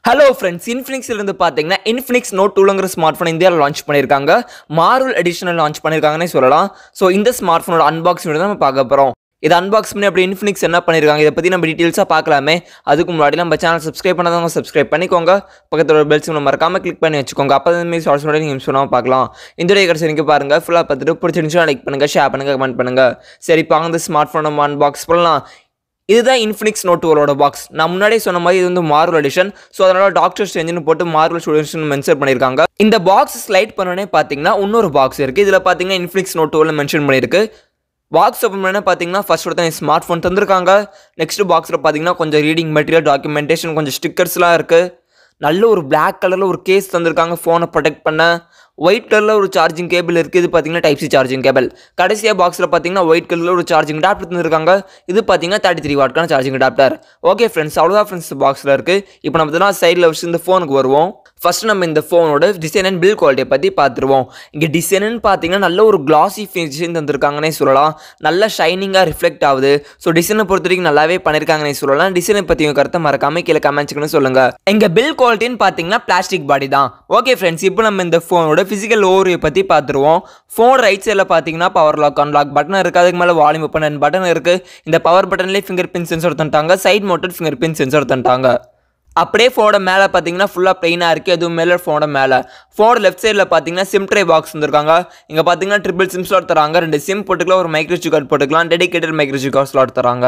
Hello friends, Infinix இருந்து பாத்தீங்கன்னா Infinix Note 2ங்கற smartphone இந்தியால லான்ச் பண்ணிருக்காங்க. மார்வல் எடிஷனல் லான்ச் பண்ணிருக்காங்கனே சொல்லலாம். சோ இந்த ஸ்மார்ட்போனோட அன்பாக்சிங் வீடியோ நம்ம பார்க்க போறோம். இது அன்பாக்ஸ் பண்ணி அப்படி Infinix என்ன பண்ணிருக்காங்க இத பத்தி நம்ம டீடைல்ஸா பார்க்கலாமே. அதுக்கு முன்னாடி நம்ம சேனல் சப்ஸ்கிரைப் பண்ணாதவங்க சப்ஸ்கிரைப் பண்ணிக்கோங்க. பக்கத்துல பெல் சிம்பல் மறக்காம கிளிக் பண்ணி வச்சுக்கோங்க. அப்பதான் இந்த ஷார்ட்ஸ் வீடியோ நீங்க மிஸ் பண்ணாம பார்க்கலாம். இந்த வீடியோ கடைசி வரைக்கும் பாருங்க. ஃபுல்லா பார்த்துட்டு பிடிச்சிருந்தா லைக் பண்ணுங்க, ஷேர் பண்ணுங்க, கமெண்ட் பண்ணுங்க. சரி இப்போ இந்த ஸ்மார்ட்போன் நம்ம அன்பாக்ஸ் பண்ணலாம். இதுதான் Infinix Note 2 பாக்ஸ். நான் முன்னாடியே சொன்ன மாதிரி இது வந்து மார்வல் எடிஷன். ஸோ அதனால டாக்டர் ஸ்ட்ரேஞ்சுன்னு போட்டு மார்வல் ஸ்டூடெண்ட்ஸ் மென்ஷன் பண்ணியிருக்காங்க. இந்த பாக்ஸ் ஸ்லைட் பண்ணனே பார்த்தீங்கன்னா இன்னொரு பாக்ஸ் இருக்குது. இதில் பார்த்தீங்கன்னா Infinix Note 2 மென்ஷன் பண்ணியிருக்கு. பாக்ஸ் ஓப்பன் பண்ண பார்த்தீங்கன்னா ஃபர்ஸ்ட் ஒருத்தன் ஸ்மார்ட் ஃபோன் தந்திருக்காங்க. நெக்ஸ்ட் பாக்ஸில் பார்த்தீங்கன்னா கொஞ்சம் ரீடிங் மெட்டீரியல், டாக்குமெண்டேஷன், கொஞ்சம் ஸ்டிக்கர்ஸ்லாம் இருக்குது. நல்ல ஒரு பிளாக் கலரில் ஒரு கேஸ் தந்திருக்காங்க ஃபோனை ப்ரொடெக்ட் பண்ண. ஒயிட் கலரில் ஒரு சார்ஜிங் கேபிள் இருக்குது. இது பார்த்தீங்கன்னா டைப் சி சார்ஜிங் கேபிள். கடைசியாக பாக்ஸில் பார்த்தீங்கன்னா ஒயிட் கலரில் ஒரு சார்ஜிங் அடாப்டர் தந்திருக்காங்க. இது பார்த்தீங்கன்னா 33 வாட்க்கான சார்ஜிங் அடாப்டர். ஓகே ஃப்ரெண்ட்ஸ், அவ்வளோதான் ஃப்ரெண்ட்ஸ் பாக்ஸில் இருக்குது. இப்போ நம்ம தான் சைடில் வச்சு இந்த ஃபோனுக்கு வருவோம். ஃபர்ஸ்ட் நம்ம இந்த ஃபோனோட டிசைன் அண்ட் பில்ட் குவாலிட்டியை பற்றி பார்த்துருவோம். இங்கே டிசைன்னு பார்த்தீங்கன்னா நல்ல ஒரு கிளாசி ஃபினிஷிங் தந்திருக்காங்கன்னே சொல்லலாம். நல்ல ஷைனிங்காக ரிஃப்ளெக்ட் ஆகுது. ஸோ டிசைனை பொறுத்த வரைக்கும் நல்லாவே பண்ணியிருக்காங்கன்னே சொல்லலாம். டிசைனை பற்றி உங்கள் கருத்தை மறக்காம கீழே கமெண்ட்ஸ்க்குன்னு சொல்லுங்கள். இங்கே பில்ட் குவாலிட்டின்னு பார்த்தீங்கன்னா பிளாஸ்டிக் பாடி தான். ஓகே ஃப்ரெண்ட்ஸ், இப்போ நம்ம இந்த ஃபோனோட ஃபிசிக்கல் ஓவர்வியூ பற்றி பார்த்துருவோம். ஃபோன் ரைட் சைடில் பார்த்தீங்கன்னா பவர் லாக், அன்லாக் பட்டன் இருக்குது. அதுக்கு மேலே வால்யூம் ஓப்பன் அண்ட் பட்டன் இருக்குது. இந்த பவர் பட்டன்லேயே ஃபிங்கர் பிரிண்ட் சென்சர் தந்துட்டாங்க. Side mounted fingerprint sensor தந்துட்டாங்க. அப்படியே ஃபோனோட மேலே பார்த்தீங்கன்னா ஃபுல்லாக பிளைனாக இருக்குது. அதுவும் மேலே ஃபோனோட மேலே ஃபோனோட லெஃப்ட் சைடில் பார்த்தீங்கன்னா சிம் ட்ரே பாக்ஸ் வந்துருக்காங்க. இங்கே பார்த்தீங்கன்னா ட்ரிபிள் சிம் ஸ்லாட் தராங்க. 2 சிம் போட்டுக்கலாம், ஒரு மைக்ரோசி கார்டு போட்டுக்கலாம், டெடிகேட்டட் மைக்ரோசி கார்டு ஸ்லாட் தராங்க.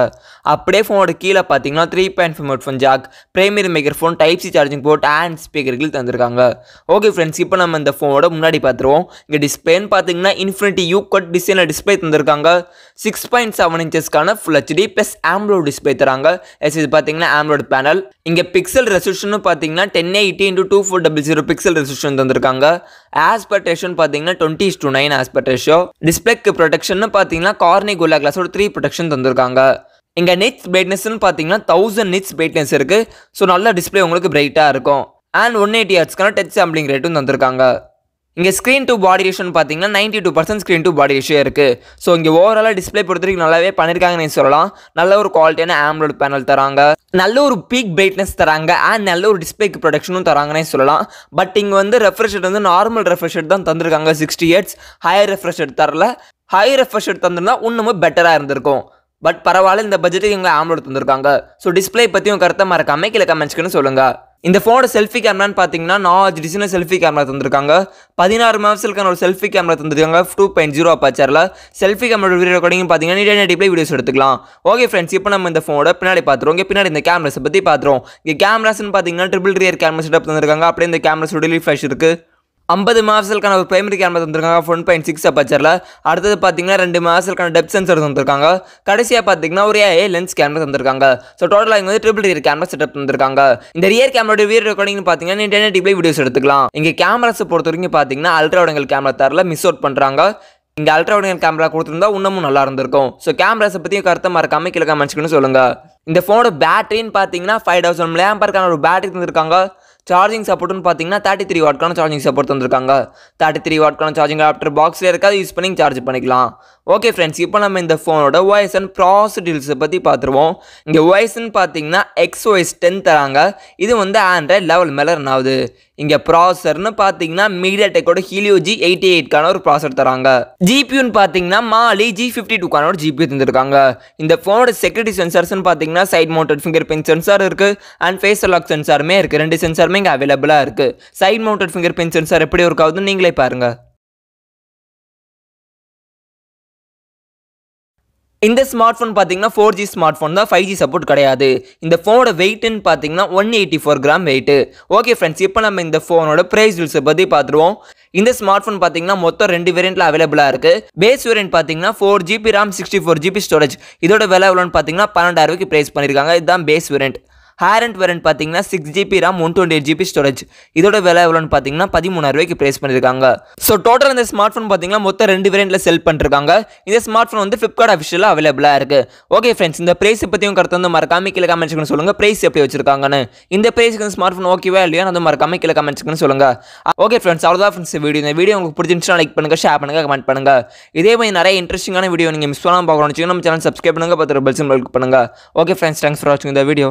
அப்படியே ஃபோனோட கீழே பார்த்தீங்கன்னா 3.5 headphone jack, primary microphone, type C charging port and ஸ்பீக்கர்கள் தந்திருக்காங்க. ஓகே ஃப்ரெண்ட்ஸ், இப்போ நம்ம இந்த ஃபோனோட முன்னாடி பார்த்துருவோம். இங்கே டிஸ்பிளேன்னு பார்த்தீங்கன்னா இன்ஃபினிட்டி யூ கட் டிசைனில் டிஸ்பிளே தந்திருக்காங்க. 6.7 இன்ச்சஸ்க்கான full HD plus AMOLED display தராங்க. இது பார்த்தீங்கன்னா ஆம்லோட் பேனல். இங்கே பிக்சல் ரெசல்யூஷன் பார்த்தீங்கன்னா 1080x2400 பிக்சல் ரெசல்யூஷன் தந்திருக்காங்க. ஆஸ்பெக்ட் ரேஷியோ பார்த்தீங்கன்னா 20:9 ஆஸ்பெக்ட் ரேஷியோ. டிஸ்பிளேக்கு ப்ரொடெக்ஷன் பார்த்தீங்கன்னா கார்னிங் கோரில்லா கிளாஸோட 3 ப்ரொடெக்ஷன் தந்திருக்காங்க. இங்கே நிட்ஸ் பிரைட்னஸ்ன்னு பார்த்தீங்கன்னா 1000 நிட்ஸ் பிரைட்னஸ் இருக்குது. ஸோ நல்ல டிஸ்பிளே உங்களுக்கு பிரைட்டாக இருக்கும். அண்ட் 180 ஹெர்ட்ஸ்க்கான டச் சாம்பிளிங் ரேட்டும் தந்திருக்காங்க. இங்கே ஸ்க்ரீன் டு பாடி ரேஷியோன்னு பார்த்தீங்கன்னா 92% ஸ்க்ரீன் டு பாடி ரேஷியோ இருக்குது. ஸோ இங்கே ஓவராலாக டிஸ்பிளே பொறுத்த வரைக்கும் நல்லாவே பண்ணியிருக்காங்கன்னு சொல்லலாம். நல்ல ஒரு குவாலிட்டியான ஆம்லோட் பேனல் தராங்க, நல்ல ஒரு பீக் பிரைட்னஸ் தராங்க, அண்ட் நல்ல ஒரு டிஸ்பிளேக்கு ப்ரொடக்ஷனும் தராங்கன்னே சொல்லலாம். பட் இங்கே வந்து ரெஃப்ரெஷ் ரேட் வந்து நார்மல் ரெஃப்ரெஷ் ரேட் தான் தந்திருக்காங்க. 60 ஹெர்ட்ஸ். ஹையர் ரெஃப்ரெஷ் ரேட் தரல. ஹை ரெஃப்ரெஷ் ரேட் தந்திருந்தா இன்னமும் பெட்டராக இருந்திருக்கும். பட் பரவாயில்ல, இந்த பட்ஜெட்டுக்கு இவங்க ஆம்லோட் தந்திருக்காங்க. ஸோ டிஸ்பிளே பற்றி உங்கள் கருத்தை மறக்காம கீழே கமெண்ட்ஸ்க்குன்னு சொல்லுங்கள். இந்த ஃபோனோட செல்ஃபி கேமரான்னு பார்த்தீங்கன்னா 4 டிசைன் செல்ஃபி கேமரா தந்திருக்காங்க. 16 மெகாபிக்சலுக்கான ஒரு செல்ஃபி கேமரா தந்திருக்காங்க 2.0 அபர்ச்சரில். செல்ஃபி கேமரா வீடியோ ரெக்கார்டிங் பார்த்தீங்கன்னா 1080p வீடியோஸ் எடுத்துக்கலாம். ஓகே ஃப்ரெண்ட்ஸ், இப்போ நம்ம இந்த ஃபோனோட பின்னாடி பார்த்துருவோம். இங்கே பின்னாடி இந்த கேமராஸை பற்றி பார்த்துருவோம். இங்கே கேமராஸ்ன்னு பார்த்தீங்கன்னா ட்ரிபிள் ரியர் கேமரா செட்டப் தந்திருக்காங்க. அப்படியே இந்த கேமராஸ் டெலிவரி ஃப்ளாஷ் இருக்குது. 50 மெகாபிக்சலுக்கான ஒரு பிரைமரி கேமரா தந்திருக்காங்க 1.6 அபர்ச்சரில். அடுத்தது பார்த்தீங்கன்னா 2 மெகாபிக்சலுக்கான டெப்த் சென்சர் தந்திருக்காங்க. கடைசியாக பார்த்தீங்கன்னா ஒரு ஏஐ லென்ஸ் கேமரா தந்திருக்காங்க. ஸோ டோட்டலாக இங்கே வந்து ட்ரிபிள் ரியர் கேமரா செட்டப் தந்திருக்காங்க. இந்த ரியர் கேமராவோட வீடியோ ரெக்கார்டிங் பார்த்தீங்கன்னா 1080p வீடியோஸ் எடுத்துக்கலாம். இங்கே கேமராஸை பொறுத்த வரைக்கும் பார்த்தீங்கன்னா அல்ட்ரா வைட் ஆங்கிள் கேமரா தரல, மிஸ் அவுட் பண்ணுறாங்க. இங்கே அல்ட்ரா வைட் ஆங்கிள் கேமரா கொடுத்துருந்தா இன்னமும் நல்லா இருந்திருக்கும். ஸோ கேமராஸை பற்றியும் கருத்தை மறக்காம கீழே கமெண்ட்ஸ்க்குன்னு சொல்லுங்கள். இந்த ஃபோனோட பேட்டரின்னு பார்த்தீங்கன்னா 5000 mAh ஒரு பேட்டரி தந்திருக்காங்க. சார்ஜிங் சப்போர்ட்னு பார்த்தீங்கன்னா 33 வாட்க்கான சார்ஜிங் சப்போர்ட் தந்திருக்காங்க. 33 வாட்க்கான சார்ஜிங் ஆப்டர் பாக்ஸில் இருக்காது, யூஸ் பண்ணி சார்ஜ் பண்ணிக்கலாம். ஓகே ஃப்ரெண்ட்ஸ், இப்போ நம்ம இந்த ஃபோனோட OS அண்ட் ப்ராசஸ் டீல்ஸை பற்றி பார்த்துருவோம். இங்கே OSன்னு பார்த்தீங்கன்னா XOS 10 தராங்க. இது வந்து ஆண்ட்ராய்ட் லெவல் மேலே ரன் ஆகுது. இங்கே ப்ராசஸர்னு பார்த்தீங்கன்னா மீடியாடெக்கோட ஹீலியோ G88க்கான ஒரு ப்ராசஸர் தராங்க. ஜிபியூன்னு பார்த்தீங்கன்னா மாலி G52க்கான ஒரு ஜிபியூ தந்திருக்காங்க. இந்த ஃபோனோட செக்யூரிட்டி சென்சார்ஸ்ன்னு பார்த்தீங்கன்னா side mounted fingerprint sensor இருக்குது அண்ட் ஃபேஸ் லாக் சென்சாருமே இருக்குது. 2 சென்சாருமே இங்கே அவைலபிளாக இருக்குது. Side mounted fingerprint sensor எப்படி ஒர்க் ஆகுதுன்னு நீங்களே பாருங்கள். இந்த ஸ்மார்ட் ஃபோன் பார்த்தீங்கன்னா 4G ஸ்மார்ட் ஃபோன் தான், 5G சப்போர்ட் கிடையாது. இந்த ஃபோனோட வெயிட்னு பார்த்தீங்கன்னா 184 கிராம் வெயிட்டு. ஓகே ஃப்ரெண்ட்ஸ், இப்போ நம்ம இந்த ஃபோனோட ப்ரைஸ் டீல்ஸை பற்றி பார்த்துருவோம். இந்த ஸ்மார்ட் ஃபோன் பார்த்தீங்கன்னா மொத்தம் 2 வேரியண்ட்டில் அவைலபிளாக இருக்குது. பேஸ் வேரியன்ட் பார்த்தீங்கன்னா 4GB RAM 64GB ஸ்டோரேஜ். இதோட விலை எவ்வளோன்னு பார்த்தீங்கன்னா 12,000 ப்ரைஸ் பண்ணியிருக்காங்க. இதுதான் பேஸ் வேரியன்ட். ஹேரண்ட் வேரியன்ட் பார்த்தீங்கன்னா 6GB RAM 128GB ஸ்டோரேஜ். இதோட விலை எவ்வளோன்னு பார்த்தீங்கன்னா 13,000 ப்ரைஸ் பண்ணியிருக்காங்க. ஸோ டோட்டல் இந்த ஸ்மார்ட் ஃபோன் பார்த்தீங்கன்னா மொத்தம் 2 வேரியண்ட்டில் செல் பண்ணிருக்காங்க. இந்த ஸ்மார்ட் ஃபோன் வந்து ஃப்ளிப்கார்ட் அஃபிஷியலாக அவைலபிளாக இருக்குது. ஓகே ஃப்ரெண்ட்ஸ், இந்த ப்ரைஸ் பற்றியும் கருத்து வந்து மறக்காம கீழே கமெண்ட்ஸ்க்கு சொல்லுங்கள். ப்ரைஸ் எப்படி வச்சிருக்காங்கன்னு. இந்த ப்ரைஸ்க்கு இந்த ஸ்மார்ட் ஃபோன் ஓகேவா இல்லையா அது மறக்காம கீழே கமெண்ட்ஸ்க்கு சொல்லுங்கள். ஓகே ஃப்ரெண்ட்ஸ், அவ்வளோதான் ஃப்ரெண்ட்ஸ் வீடியோ. இந்த வீடியோ உங்களுக்கு பிடிச்சிருந்துச்சுன்னா லைக் பண்ணுங்கள், ஷேர் பண்ணுங்கள், கமெண்ட் பண்ணுங்கள். இதே மாதிரி நிறைய இன்ட்ரெஸ்டிங்கான வீடியோ நீங்கள் மிஸ் பண்ணாமல் பார்க்கணும்னு நம்ம சேனல் சப்ஸ்கிரைப் பண்ணுங்கள், பார்த்து பெல் சிம்பல் கிளிக் பண்ணுங்கள். ஓகே ஃப்ரெண்ட்ஸ், தேங்க்ஸ் ஃபார் வாட்சிங் இந்த வீடியோ.